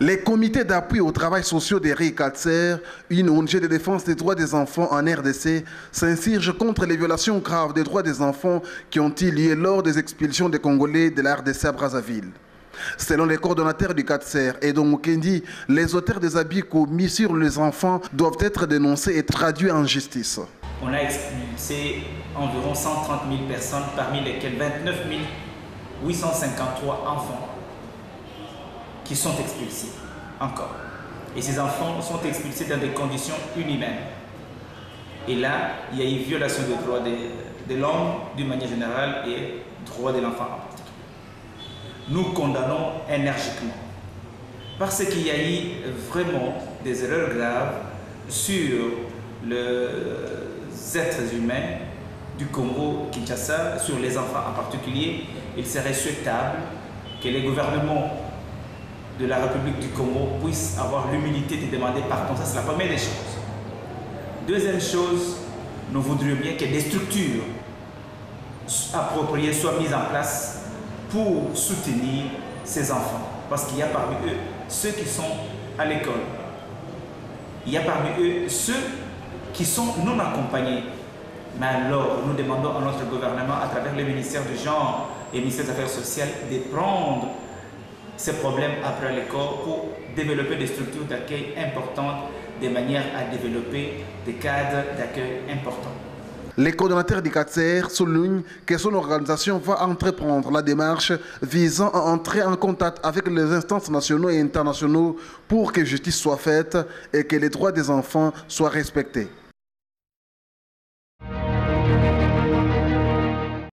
Les comités d'appui au travail social des RICATSER, une ONG de défense des droits des enfants en RDC, s'insurgent contre les violations graves des droits des enfants qui ont eu lieu lors des expulsions des Congolais de la RDC à Brazzaville. Selon les coordonnateurs du CATSER, Edo Mukendi, les auteurs des abus commis sur les enfants doivent être dénoncés et traduits en justice. On a expulsé environ 130 000 personnes, parmi lesquelles 29 853 enfants qui sont expulsés encore. Et ces enfants sont expulsés dans des conditions inhumaines. Et là, il y a eu violation des droits de l'homme d'une manière générale et droits de l'enfant en particulier. Nous condamnons énergiquement parce qu'il y a eu vraiment des erreurs graves sur les êtres humains du Congo-Kinshasa, sur les enfants en particulier. Il serait souhaitable que les gouvernements de la République du Congo puissent avoir l'humilité de demander pardon. Ça, c'est la première des choses. Deuxième chose, nous voudrions bien que des structures appropriées soient mises en place pour soutenir ces enfants. Parce qu'il y a parmi eux ceux qui sont à l'école. Il y a parmi eux ceux qui sont non accompagnés. Mais alors, nous demandons à notre gouvernement, à travers le ministère du Genre et le ministère des Affaires sociales, de prendre ces problèmes après l'école pour développer des structures d'accueil importantes, de manière à développer des cadres d'accueil importants. Les coordonnateurs du CATSER soulignent que son organisation va entreprendre la démarche visant à entrer en contact avec les instances nationales et internationales pour que justice soit faite et que les droits des enfants soient respectés.